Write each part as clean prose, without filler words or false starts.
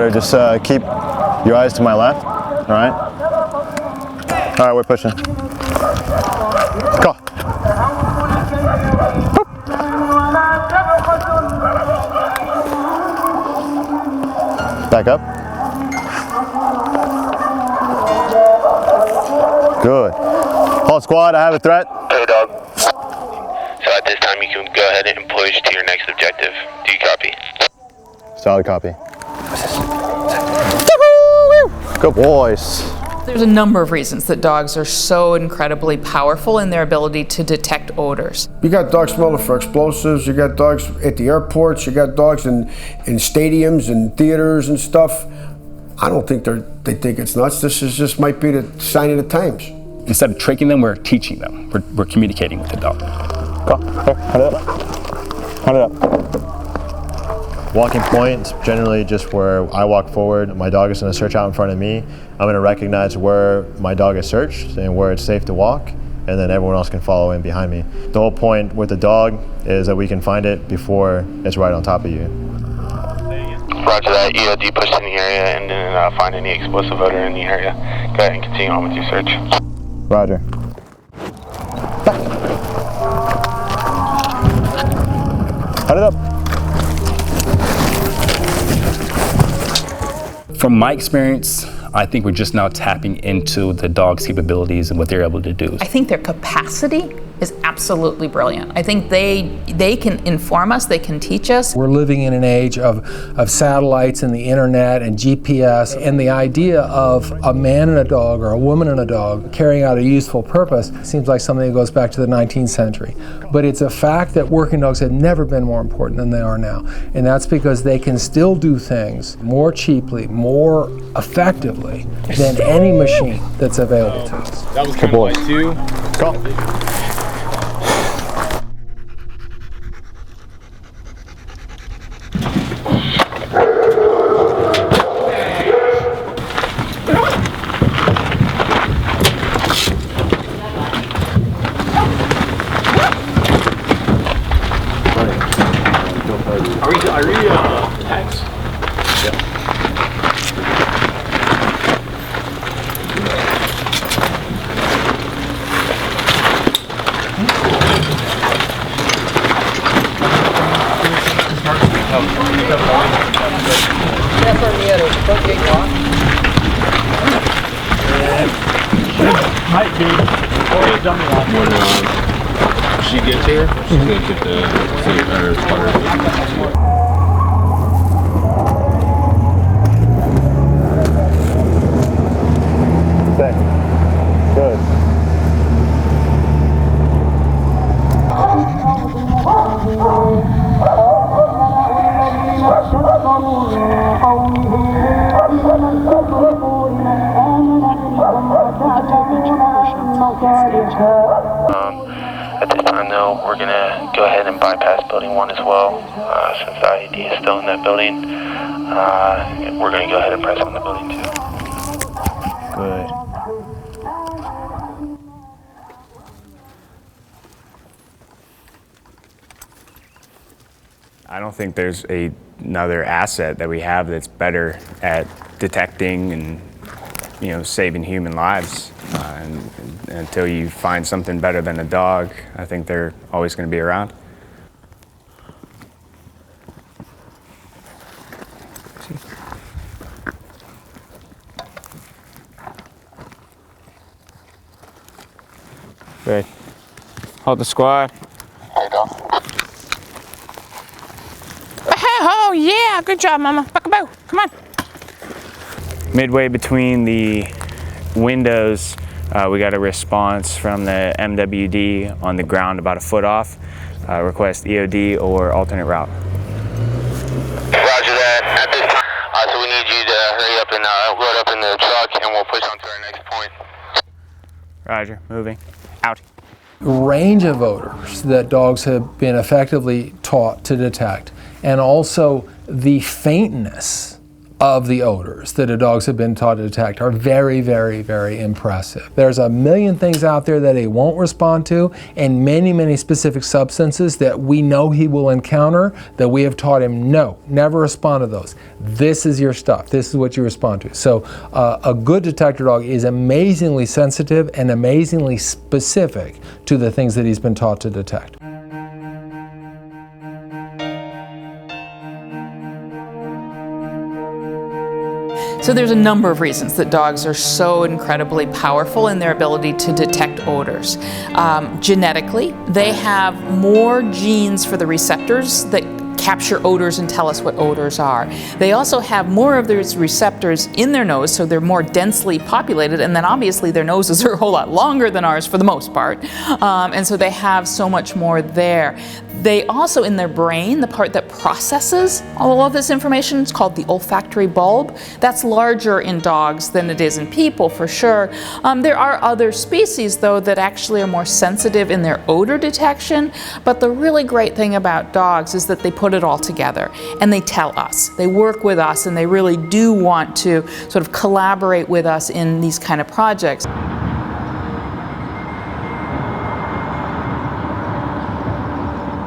Ryder, just keep your eyes to my left, all right? All right, we're pushing. Go. Boop. Back up. Good. Hold squad, I have a threat. Hey, dog. So at this time, you can go ahead and push to your next objective. Do you copy? Solid copy. Good boys. There's a number of reasons that dogs are so incredibly powerful in their ability to detect odors. You got dogs smelling for explosives, you got dogs at the airports, you got dogs in stadiums and theaters and stuff. I don't think they think it's nuts. This is just might be the sign of the times. Instead of tricking them, we're teaching them. We're communicating with the dog. Go. Here, hand it up. Hand it up. Walking point is generally just where I walk forward. My dog is going to search out in front of me. I'm going to recognize where my dog is searched and where it's safe to walk, and then everyone else can follow in behind me. The whole point with the dog is that we can find it before it's right on top of you. Roger that. EOD pushed in the area and didn't find any explosive odor in the area. Go ahead and continue on with your search. Roger. Back. Hand it up. From my experience, I think we're just now tapping into the dog's capabilities and what they're able to do. I think their capacity is absolutely brilliant. I think they can inform us, they can teach us. We're living in an age of satellites and the internet and GPS, and the idea of a man and a dog or a woman and a dog carrying out a useful purpose seems like something that goes back to the 19th century. But it's a fact that working dogs have never been more important than they are now. And that's because they can still do things more cheaply, more effectively than any machine that's available to us. That was kind of like two. Go. Are we tags? Yeah. Might be. Or a dummy lock. When she gets here, she's going to get the sputter. Stay. Good. At this time, though, we're going to go ahead and bypass Building 1 as well. Since the IED is still in that building, we're going to go ahead and press on the Building 2. Good. I don't think there's another asset that we have that's better at detecting and saving human lives. And until you find something better than a dog, I think they're always going to be around. Good. Hold the squad. Hey, dog. Oh yeah, good job, Mama. Buck-a-boo. Come on. Midway between the windows, we got a response from the MWD on the ground about a foot off. Request EOD or alternate route. Roger that. At this time, so we need you to hurry up and load up in the truck, and we'll push on to our next point. Roger, moving. Out. Range of odors that dogs have been effectively taught to detect, and also the faintness of the odors that the dogs have been taught to detect are very, very, very impressive. There's a million things out there that he won't respond to, and many, many specific substances that we know he will encounter that we have taught him, no, never respond to those. This is your stuff. This is what you respond to. So a good detector dog is amazingly sensitive and amazingly specific to the things that he's been taught to detect. So there's a number of reasons that dogs are so incredibly powerful in their ability to detect odors. Genetically, they have more genes for the receptors that capture odors and tell us what odors are. They also have more of those receptors in their nose, so they're more densely populated, and then obviously their noses are a whole lot longer than ours for the most part, and so they have so much more there. They also, in their brain, the part that processes all of this information is called the olfactory bulb. That's larger in dogs than it is in people, for sure. There are other species, though, that actually are more sensitive in their odor detection, but the really great thing about dogs is that they put it all together and they tell us. They work with us, and they really do want to sort of collaborate with us in these kind of projects.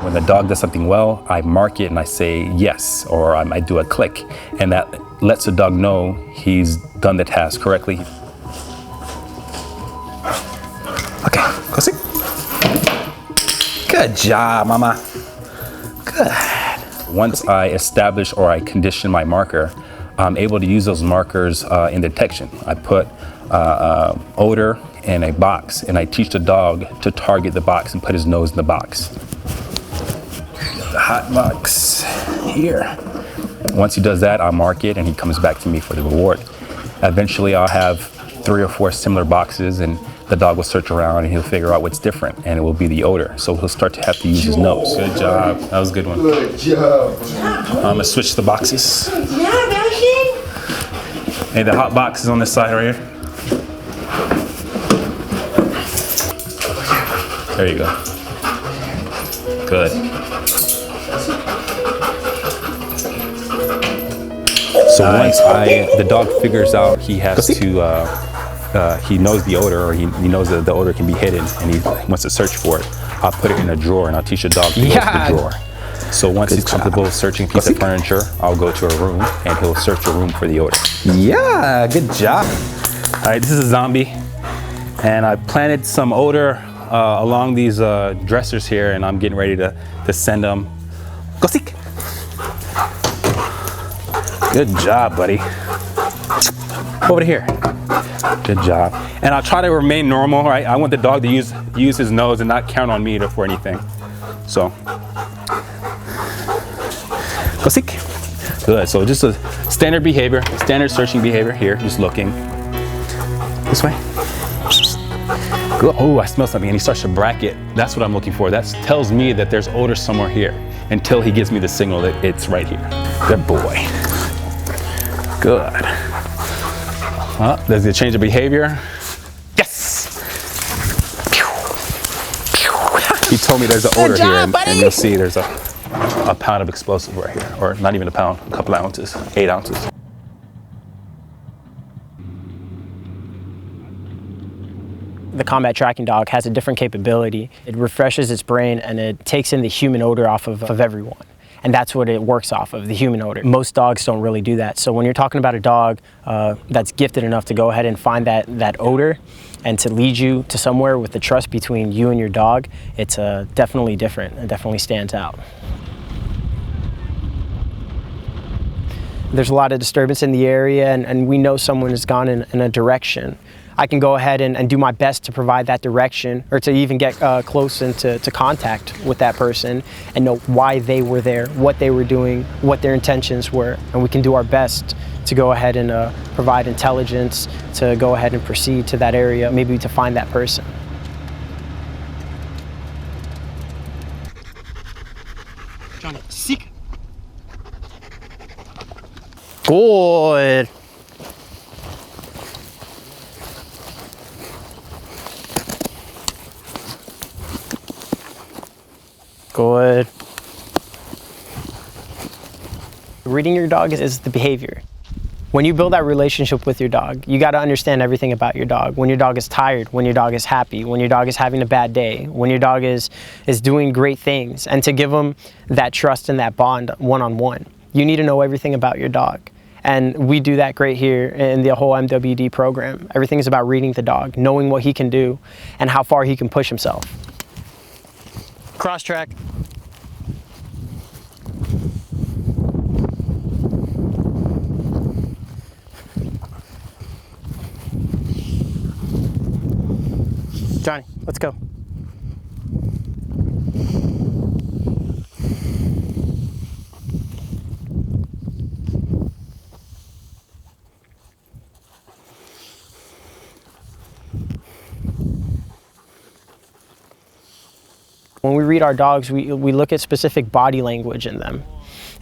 When the dog does something well, I mark it and I say yes, or I do a click, and that lets the dog know he's done the task correctly. Okay, go sit. Good job, mama. Good. Once I establish or I condition my marker, I'm able to use those markers in detection. I put odor in a box, and I teach the dog to target the box and put his nose in the box. The hot box here. Once he does that, I'll mark it and he comes back to me for the reward. Eventually I'll have 3 or 4 similar boxes, and the dog will search around and he'll figure out what's different, and it will be the odor. So he'll start to have to use his nose. Good job. That was a good one. Good job. I'm gonna switch the boxes. Good job, Ocean. Hey, the hot box is on this side right here. There you go. Good. So once the dog figures out he has to, he knows the odor, or he knows that the odor can be hidden, and he wants to search for it, I'll put it in a drawer and I'll teach the dog to go to the drawer. So once he's comfortable searching a piece of furniture, I'll go to a room and he'll search the room for the odor. Yeah, good job. All right, this is a zombie, and I planted some odor along these dressers here, and I'm getting ready to send them. Go seek. Good job, buddy. Over here. Good job. And I'll try to remain normal, right? I want the dog to use his nose and not count on me for anything. So, go seek. Good. So just a standard behavior, standard searching behavior here. Just looking. This way. Good. Oh, I smell something, and he starts to bracket. That's what I'm looking for. That tells me that there's odor somewhere here, until he gives me the signal that it's right here. Good boy. Good. There's a change of behavior. Yes! He told me there's an odor here, and you'll see there's a pound of explosive right here, or not even a pound, a couple ounces, 8 ounces. The combat tracking dog has a different capability. It refreshes its brain, and it takes in the human odor off of everyone. And that's what it works off of, the human odor. Most dogs don't really do that. So when you're talking about a dog that's gifted enough to go ahead and find that odor and to lead you to somewhere with the trust between you and your dog, it's definitely different. It definitely stands out. There's a lot of disturbance in the area, and we know someone has gone in a direction. I can go ahead and do my best to provide that direction, or to even get close into contact with that person and know why they were there, what they were doing, what their intentions were, and we can do our best to go ahead and provide intelligence to go ahead and proceed to that area, maybe to find that person. Johnny, seek. Good. Good. Reading your dog is the behavior. When you build that relationship with your dog, you got to understand everything about your dog. When your dog is tired, when your dog is happy, when your dog is having a bad day, when your dog is doing great things, and to give them that trust and that bond one-on-one. You need to know everything about your dog. And we do that great here in the whole MWD program. Everything is about reading the dog, knowing what he can do and how far he can push himself. Cross track. Johnny, let's go. When we read our dogs, we look at specific body language in them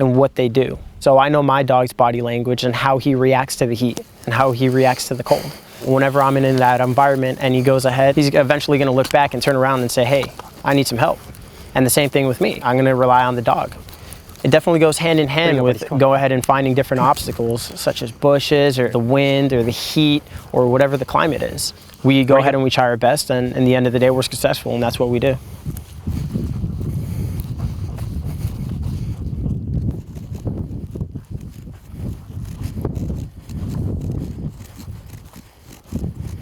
and what they do. So I know my dog's body language and how he reacts to the heat and how he reacts to the cold. Whenever I'm in that environment and he goes ahead, he's eventually going to look back and turn around and say, hey, I need some help. And the same thing with me. I'm going to rely on the dog. It definitely goes hand in hand with go ahead and finding different obstacles such as bushes or the wind or the heat or whatever the climate is. We go ahead and we try our best, and in the end of the day we're successful, and that's what we do.